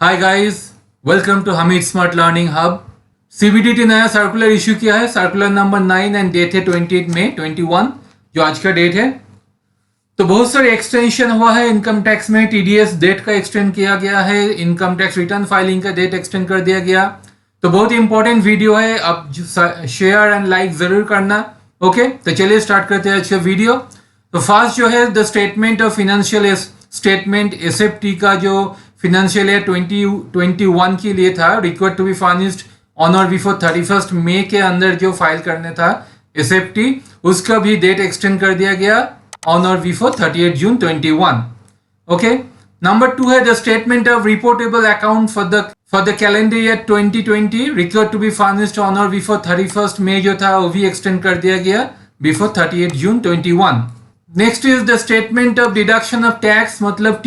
Hi guys, welcome to Hamid smart learning hub. CBDT नया circular issue किया है, circular number 9 and date है 28 मई 21, जो आज का डेट है। तो बहुत सारे एक्सटेंशन हुआ है इनकम टैक्स में। टीडीएस डेट का एक्सटेंड किया गया है, इनकम टैक्स रिटर्न फाइलिंग का डेट एक्सटेंड कर दिया गया। तो बहुत ही इंपॉर्टेंट वीडियो है, आप शेयर एंड लाइक जरूर करना। ओके, तो चलिए स्टार्ट करते हैं आज का वीडियो। तो फर्स्ट जो है the statement of financial statement SFT का जो फिनेंशियल ईयर 2021 के लिए था, required to be furnished on और बिफोर 31 मई के अंदर जो फाइल करने था एसएफटी, उसका भी डेट एक्सटेंड कर दिया गया ऑन और बिफोर 38 जून 21। ओके, नंबर 2 है the statement of reportable account for the calendar year 2020 required to be furnished on और बिफोर 31 मई जो था वो भी एक्सटेंड कर दिया गया before 38 June 21। Next is the statement of deduction of tax, मतलब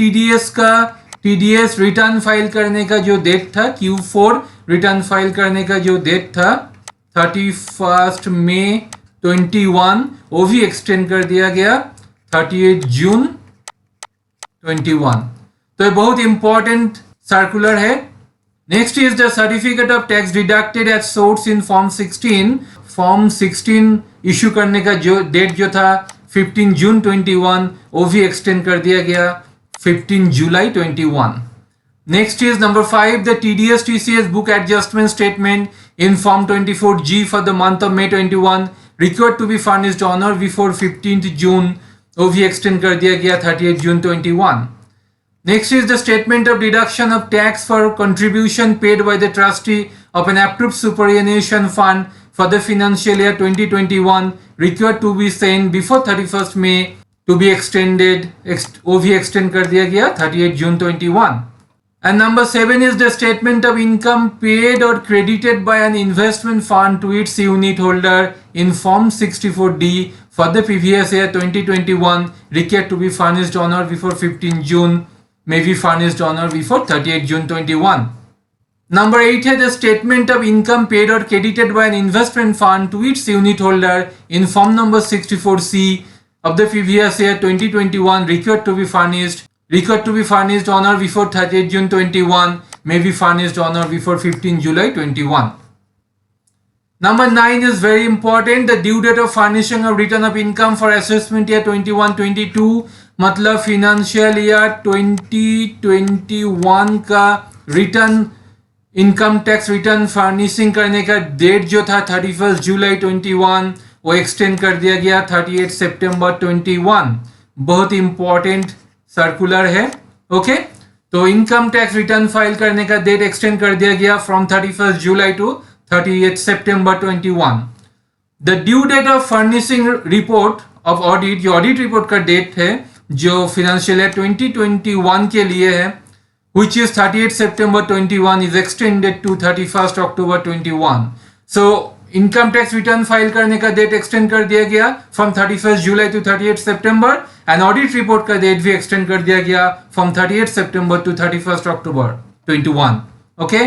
टीडीएस रिटर्न फाइल करने का जो डेट था, Q4 रिटर्न फाइल करने का जो डेट था 31 मई 21, वो भी एक्सटेंड कर दिया गया 38 जून 21। तो ये बहुत इंपॉर्टेंट सर्कुलर है। Next is the certificate of tax deducted at source in form 16। Form 16 issue करने का जो डेट जो था 15 जून 21, वो भी एक्सटेंड कर दिया गया 15 जुलाई 21। Next is number 5, the TDS TCS book adjustment statement in Form 24G for the month of May 21 required to be furnished on or before 15th June, वो भी extend कर दिया गया 38 June 21. Next is the statement of deduction of tax for contribution paid by the trustee of an approved superannuation fund for the financial year 2021 required to be sent before 31st May to be extended, वो भी extend कर दिया गया 38 June 21. And number 7 is the statement of income paid or credited by an investment fund to its unit holder in Form 64D for the previous year 2021 required to be furnished on or before 15 June, may be furnished on or before 38 June 21. Number 8 है the statement of income paid or credited by an investment fund to its unit holder in Form number 64C of the previous year 2021 required to be furnished on or before 30th June 21, may be furnished on or before 15 July 21. Number 9 is very important, the due date of furnishing of return of income for assessment year 21-22, मतलब financial year 2021 का return income tax return furnishing करने का date जो था 31 जुलाई 21, वो extend कर दिया गया 38 सितंबर 21। बहुत इंपॉर्टेंट सर्कुलर है। ओके, तो इनकम टैक्स रिटर्न फाइल करने का डेट एक्सटेंड कर दिया गया फ्रॉम 31 जुलाई टू 38 सितंबर 21। The due date of furnishing report of audit, जो ऑडिट रिपोर्ट का डेट है जो फिनेंशियल ईयर 2021 के लिए है, which is 38 September 21, is extended to 31st October 21. So income tax return file करने का डेट एक्सटेंड कर दिया गया फ्रॉम 31 जुलाई टू 38 सितंबर, एंड ऑडिट रिपोर्ट का डेट भी एक्सटेंड कर दिया गया फ्रॉम 38 सितंबर to 31 October 21. Okay,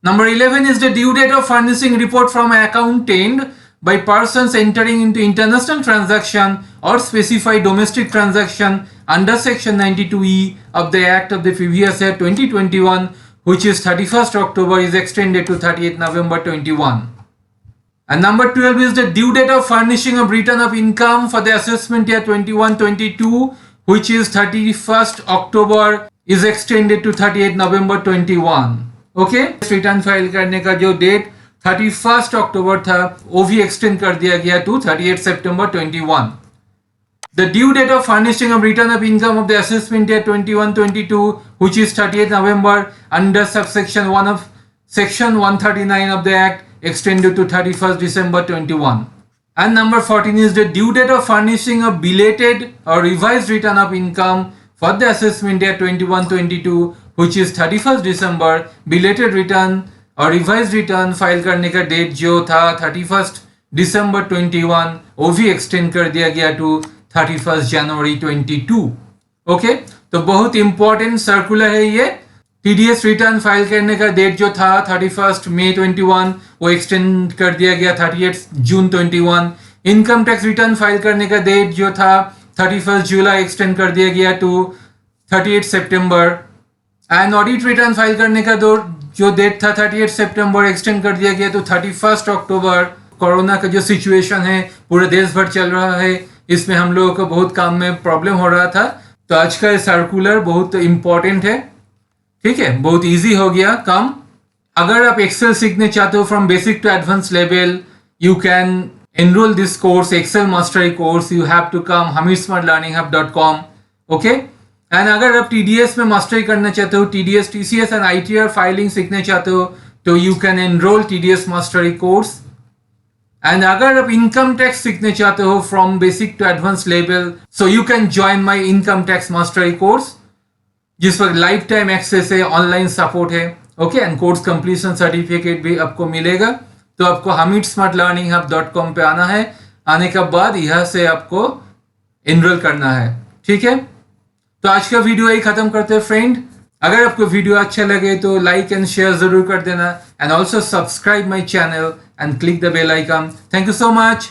number 11 is the due date of furnishing report from accountant by persons entering into international transaction or specified domestic transaction under section 92E of the Act of the previous year 2021, which is 31st October, is extended to 30th November 21. And number 12 is the due date of furnishing of return of income for the assessment year 21-22, which is 31st October, is extended to 38th November 21. Okay, return file करने का जो date 31 अक्टूबर था वो भी extend कर दिया गया to 38 सितंबर 21. The due date of furnishing of return of income of the assessment year 21-22, which is 30th November under subsection 1 of section 139 of the Act, extended to 31st December 21. And number 14 is the due date of furnishing of belated or revised return of income for the assessment year 21-22, which is 31st December. Belated return और revise return file करने का date जो था 31 दिसंबर 21, वो भी extend कर दिया गया टू 31 जनवरी 22. ओके, तो बहुत इंपॉर्टेंट सर्कुलर है ये। टीडीएस रिटर्न फाइल करने का डेट जो था 31 मई 21, वो एक्सटेंड कर दिया गया 38 June 21. Income tax return file करने का डेट जो था 31 जुलाई एक्सटेंड कर दिया गया टू 38 सितंबर एंड ऑडिट रिटर्न फाइल करने का जो डेट था 38 सितंबर एक्सटेंड कर दिया गया तो 31 अक्टूबर। कोरोना का जो सिचुएशन है पूरे देश भर चल रहा है, इसमें हम लोगों को बहुत काम में प्रॉब्लम हो रहा था, तो आज का सर्कुलर बहुत इंपॉर्टेंट है। ठीक है, बहुत इजी हो गया काम। अगर आप एक्सेल सीखने चाहते हो from basic to advance level, you can enroll this course, Excel Mastery course. You have to come hamidsmartlearninghub.com. Okay? And अगर आप TDS में मास्टरी करना चाहते हो, TDS, TCS and ITR filing सीखना चाहते हो, तो you can enroll TDS mastery course. And अगर आप इनकम टैक्स सीखना चाहते हो from basic to advance level, so you can join my income tax mastery course, जिस पर लाइफ टाइम एक्सेस है, ऑनलाइन सपोर्ट है। Okay, and course completion certificate भी आपको मिलेगा। तो आपको hamidsmartlearninghub.com पे आना है। आने के बाद यहाँ से आपको एनरोल करना है। ठीक है, तो आज का वीडियो यही खत्म करते हैं फ्रेंड। अगर आपको वीडियो अच्छा लगे तो लाइक एंड शेयर जरूर कर देना, and also subscribe my channel and click the bell icon. Thank you so much.